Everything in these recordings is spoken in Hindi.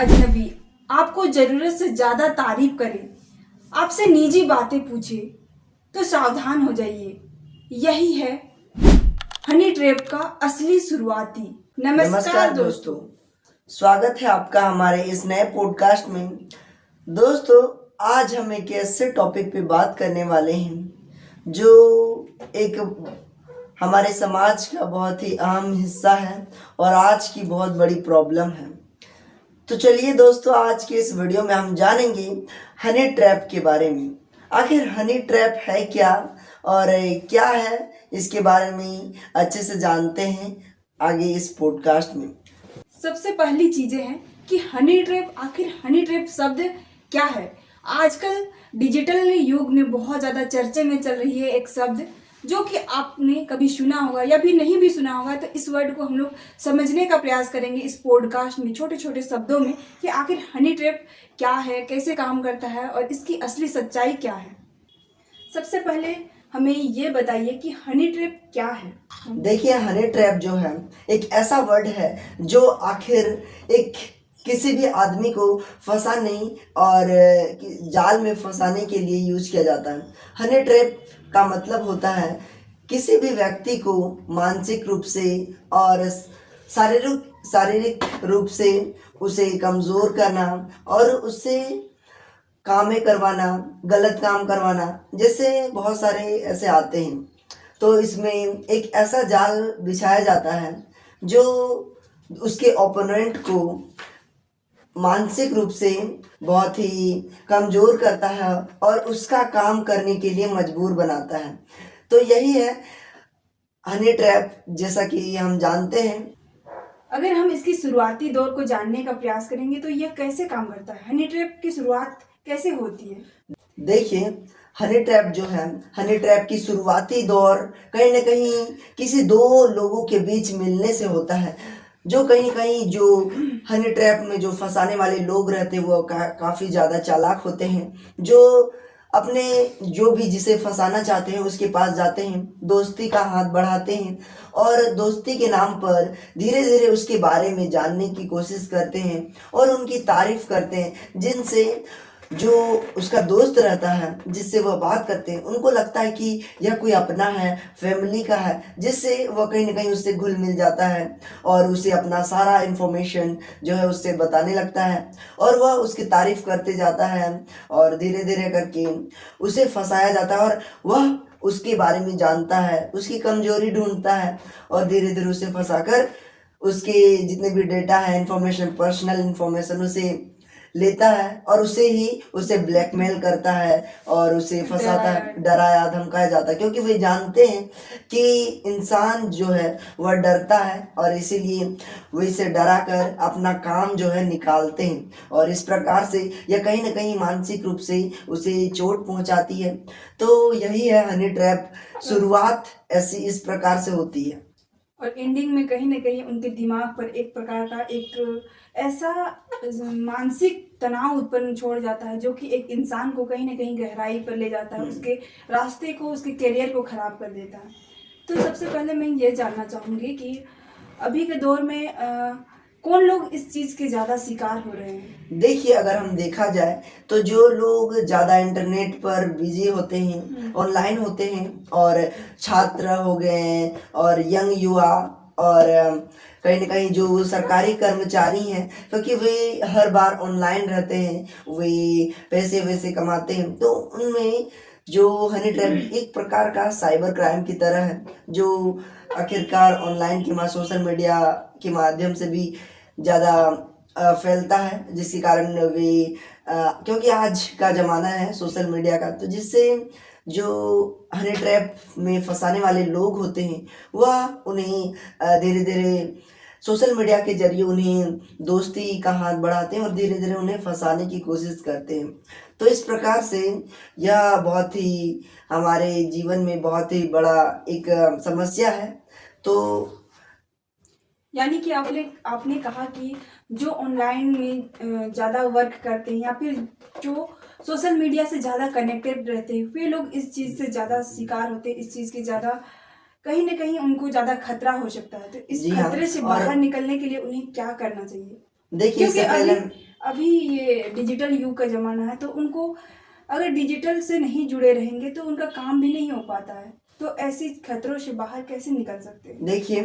अजनबी आपको जरूरत से ज्यादा तारीफ करे, आपसे निजी बातें पूछे तो सावधान हो जाइए। यही है हनी ट्रैप का असली शुरुआती। नमस्कार दोस्तों, स्वागत है आपका हमारे इस नए पॉडकास्ट में। दोस्तों, आज हम एक ऐसे टॉपिक पे बात करने वाले हैं जो एक हमारे समाज का बहुत ही अहम हिस्सा है और आज की बहुत बड़ी प्रॉब्लम है। तो चलिए दोस्तों, आज के इस वीडियो में हम जानेंगे हनी ट्रैप के बारे में। आखिर हनी ट्रैप है क्या और क्या है, इसके बारे में अच्छे से जानते हैं आगे इस पॉडकास्ट में। सबसे पहली चीजें हैं कि हनी ट्रैप, आखिर हनी ट्रैप शब्द क्या है। आजकल डिजिटल युग में बहुत ज्यादा चर्चे में चल रही है एक शब्द जो कि आपने कभी सुना होगा या भी नहीं भी सुना होगा। तो इस वर्ड को हम लोग समझने का प्रयास करेंगे इस पॉडकास्ट में, छोटे छोटे शब्दों में, कि आखिर हनी ट्रैप क्या है, कैसे काम करता है और इसकी असली सच्चाई क्या है। सबसे पहले हमें ये बताइए कि हनी ट्रैप क्या है। देखिए, हनी ट्रैप जो है एक ऐसा वर्ड है जो आखिर एक किसी भी आदमी को फंसाने और जाल में फंसाने के लिए यूज किया जाता है। हनी ट्रैप का मतलब होता है किसी भी व्यक्ति को मानसिक रूप से और शारीरिक रूप से उसे कमजोर करना और उससे कामें करवाना, गलत काम करवाना, जैसे बहुत सारे ऐसे आते हैं। तो इसमें एक ऐसा जाल बिछाया जाता है जो उसके ओपोनेंट को मानसिक रूप से बहुत ही कमजोर करता है और उसका काम करने के लिए मजबूर बनाता है। तो यही है हनी ट्रैप, जैसा कि हम जानते हैं। अगर हम इसकी शुरुआती दौर को जानने का प्रयास करेंगे तो यह कैसे काम करता है, हनी ट्रैप की शुरुआत कैसे होती है। देखिए, हनी ट्रैप जो है, हनी ट्रैप की शुरुआती दौर कहीं ना कहीं किसी दो लोगों के बीच मिलने से होता है। जो कहीं कहीं जो हनी ट्रैप में जो फंसाने वाले लोग रहते हैं वो काफ़ी ज़्यादा चालाक होते हैं, जो अपने जो भी जिसे फंसाना चाहते हैं उसके पास जाते हैं, दोस्ती का हाथ बढ़ाते हैं और दोस्ती के नाम पर धीरे धीरे उसके बारे में जानने की कोशिश करते हैं और उनकी तारीफ करते हैं। जिनसे जो उसका दोस्त रहता है, जिससे वह बात करते हैं, उनको लगता है कि यह कोई अपना है, फैमिली का है, जिससे वह कहीं ना कहीं उससे घुल मिल जाता है और उसे अपना सारा इन्फॉर्मेशन जो है उससे बताने लगता है और वह उसकी तारीफ करते जाता है और धीरे धीरे करके उसे फंसाया जाता है और वह उसके बारे में जानता है, उसकी कमजोरी ढूंढता है और धीरे धीरे उसे फंसाकर उसके जितने भी डेटा है, इंफॉर्मेशन, पर्सनल इंफॉर्मेशन उसे लेता है और उसे ब्लैकमेल करता है और उसे फंसाता है, डराया धमकाया जाता है, क्योंकि वे जानते हैं कि इंसान जो है वह डरता है और इसीलिए वे इसे डरा कर अपना काम जो है निकालते हैं और इस प्रकार से यह कहीं ना कहीं मानसिक रूप से उसे चोट पहुंचाती है। तो यही है हनी ट्रैप, शुरुआत ऐसी इस प्रकार से होती है और एंडिंग में कहीं ना कहीं उनके दिमाग पर एक प्रकार का एक ऐसा मानसिक तनाव उत्पन्न छोड़ जाता है जो कि एक इंसान को कहीं ना कहीं गहराई पर ले जाता है, उसके रास्ते को, उसके करियर को खराब कर देता है। तो सबसे पहले मैं ये जानना चाहूँगी कि अभी के दौर में कौन लोग इस चीज़ के ज़्यादा शिकार हो रहे हैं। देखिए, अगर हम देखा जाए तो जो लोग ज़्यादा इंटरनेट पर बिजी होते हैं, ऑनलाइन होते हैं, और छात्र हो गए हैं और यंग युवा और कहीं ना कहीं जो सरकारी कर्मचारी हैं, क्योंकि वे हर बार ऑनलाइन रहते हैं, वे पैसे वैसे कमाते हैं, तो उनमें जो हनी ट्रैप एक प्रकार का साइबर क्राइम की तरह है, जो आखिरकार ऑनलाइन के सोशल मीडिया के माध्यम से भी ज़्यादा फैलता है, जिसके कारण वे क्योंकि आज का ज़माना है सोशल मीडिया का, तो जिससे जो हनी ट्रैप में फंसाने वाले लोग होते हैं वह उन्हें धीरे धीरे सोशल मीडिया के जरिए उन्हें दोस्ती का हाथ बढ़ाते हैं और धीरे धीरे उन्हें फंसाने की कोशिश करते हैं। तो इस प्रकार से यह बहुत ही हमारे जीवन में बहुत ही बड़ा एक समस्या है। तो यानी कि आपने कहा कि जो ऑनलाइन में ज़्यादा वर्क करते हैं या फिर जो सोशल मीडिया से ज़्यादा कनेक्टेड रहते हैं, वे लोग इस चीज़ से ज़्यादा शिकार होते हैं, इस चीज़ के ज़्यादा कहीं ना कहीं उनको ज़्यादा खतरा हो सकता है। तो इस जी हाँ, खतरे से बाहर निकलने के लिए उन्हें क्या करना चाहिए। देखिए, क्योंकि अभी अभी ये डिजिटल युग का ज़माना है, तो उनको अगर डिजिटल से नहीं जुड़े रहेंगे तो उनका काम भी नहीं हो पाता है। तो ऐसी खतरों से बाहर कैसे निकल सकते हैं? देखिए,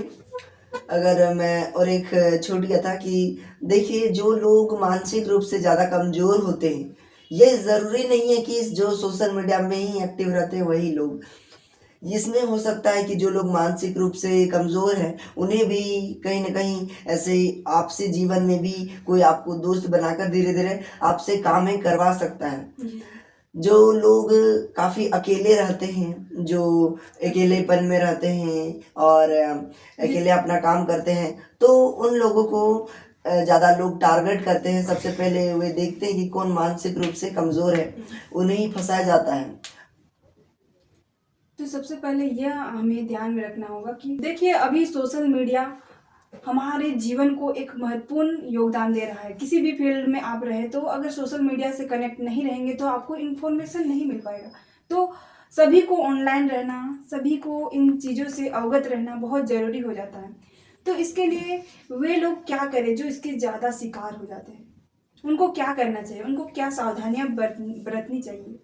अगर मैं और एक छोटी कथा कि देखिए, जो लोग मानसिक रूप से ज़्यादा कमज़ोर होते हैं, ये ज़रूरी नहीं है कि जो सोशल मीडिया में ही एक्टिव रहते हैं वही लोग। इसमें हो सकता है कि जो लोग मानसिक रूप से कमज़ोर हैं, उन्हें भी कहीं न कहीं ऐसे आपसी जीवन में भी कोई आपको दोस्त बनाकर धीरे-धीरे आपसे कामें करवा सकता है। जी। जो लोग काफ़ी अकेले रहते हैं, जो अकेलेपन में रहते हैं और अकेले अपना काम करते हैं, तो उन लोगों को ज़्यादा लोग टारगेट करते हैं। सबसे पहले वे देखते हैं कि कौन मानसिक रूप से कमज़ोर है, उन्हें ही फँसाया जाता है। तो सबसे पहले यह हमें ध्यान में रखना होगा कि देखिए, अभी सोशल मीडिया हमारे जीवन को एक महत्वपूर्ण योगदान दे रहा है। किसी भी फील्ड में आप रहे तो अगर सोशल मीडिया से कनेक्ट नहीं रहेंगे तो आपको इन्फॉर्मेशन नहीं मिल पाएगा। तो सभी को ऑनलाइन रहना, सभी को इन चीज़ों से अवगत रहना बहुत ज़रूरी हो जाता है। तो इसके लिए वे लोग क्या करें जो इसके ज़्यादा शिकार हो जाते हैं? उनको क्या करना चाहिए? उनको क्या सावधानियाँ बरतनी चाहिए?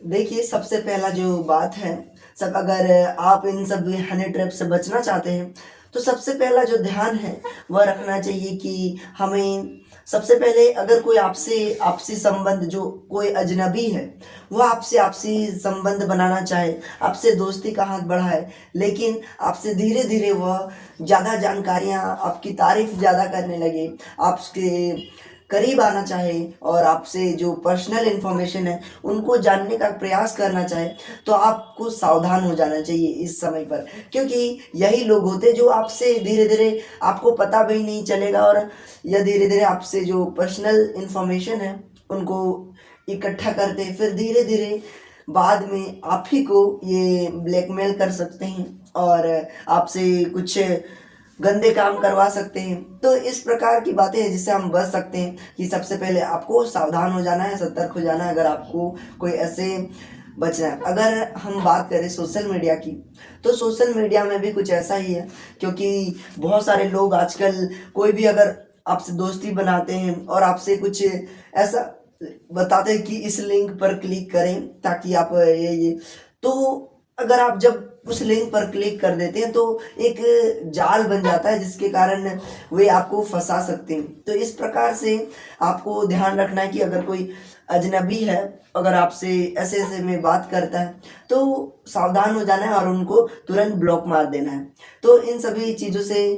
देखिए, सबसे पहला जो बात है, सब अगर आप इन सब हनी ट्रैप से बचना चाहते हैं, तो सबसे पहला जो ध्यान है, वह रखना चाहिए कि हमें सबसे पहले अगर कोई आपसे आपसी संबंध जो कोई अजनबी है, वो आपसे आपसी संबंध बनाना चाहे, आपसे दोस्ती का हाथ बढ़ाए, लेकिन आपसे धीरे-धीरे वह ज़्यादा जानकारियाँ, आपकी तारीफ़ ज़्यादा करने लगे, आपके करीब आना चाहे और आपसे जो पर्सनल इन्फॉर्मेशन है उनको जानने का प्रयास करना चाहे, तो आपको सावधान हो जाना चाहिए इस समय पर, क्योंकि यही लोग होते हैं जो आपसे धीरे धीरे आपको पता भी नहीं चलेगा और यह धीरे धीरे आपसे जो पर्सनल इन्फॉर्मेशन है उनको इकट्ठा करते, फिर धीरे धीरे बाद में आप ही को ये ब्लैकमेल कर सकते हैं और आपसे कुछ गंदे काम करवा सकते हैं। तो इस प्रकार की बातें हैं जिससे हम बच सकते हैं कि सबसे पहले आपको सावधान हो जाना है, सतर्क हो जाना है अगर आपको कोई ऐसे बचना है। अगर हम बात करें सोशल मीडिया की, तो सोशल मीडिया में भी कुछ ऐसा ही है, क्योंकि बहुत सारे लोग आजकल कोई भी अगर आपसे दोस्ती बनाते हैं और आपसे कुछ ऐसा बताते हैं कि इस लिंक पर क्लिक करें ताकि आप ये तो अगर आप जब उस लिंक पर क्लिक कर देते हैं तो एक जाल बन जाता है जिसके कारण वे आपको फंसा सकते हैं। तो इस प्रकार से आपको ध्यान रखना है कि अगर कोई अजनबी है, अगर आपसे ऐसे ऐसे में बात करता है, तो सावधान हो जाना है और उनको तुरंत ब्लॉक मार देना है। तो इन सभी चीज़ों से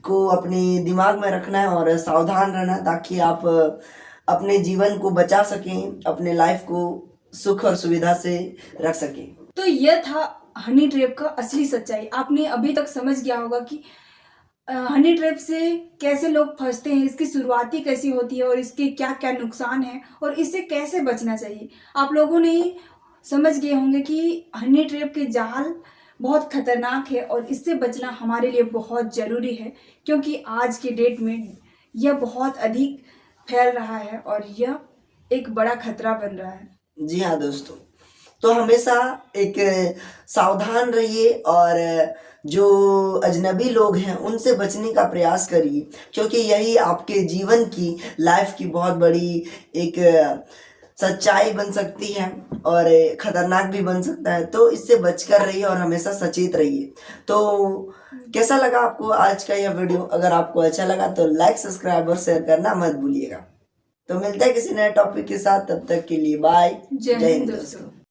को अपने दिमाग में रखना है और सावधान रहना है ताकि आप अपने जीवन को बचा सकें, अपने लाइफ को सुख और सुविधा से रख सकें। तो यह था हनी ट्रैप का असली सच्चाई। आपने अभी तक समझ गया होगा कि हनी ट्रैप से कैसे लोग फंसते हैं, इसकी शुरुआती कैसी होती है और इसके क्या क्या नुकसान हैं और इससे कैसे बचना चाहिए। आप लोगों ने समझ गए होंगे कि हनी ट्रैप के जाल बहुत खतरनाक है और इससे बचना हमारे लिए बहुत ज़रूरी है, क्योंकि आज के डेट में यह बहुत अधिक फैल रहा है और यह एक बड़ा खतरा बन रहा है। जी हाँ दोस्तों, तो हमेशा एक सावधान रहिए और जो अजनबी लोग हैं उनसे बचने का प्रयास करिए, क्योंकि यही आपके जीवन की लाइफ की बहुत बड़ी एक सच्चाई बन सकती है और खतरनाक भी बन सकता है। तो इससे बचकर रहिए और हमेशा सचेत रहिए। तो कैसा लगा आपको आज का यह वीडियो? अगर आपको अच्छा लगा तो लाइक, सब्सक्राइब और शेयर करना मत भूलिएगा। तो मिलते हैं किसी नए टॉपिक के साथ, तब तक के लिए बाय। जय हिंद दोस्तों।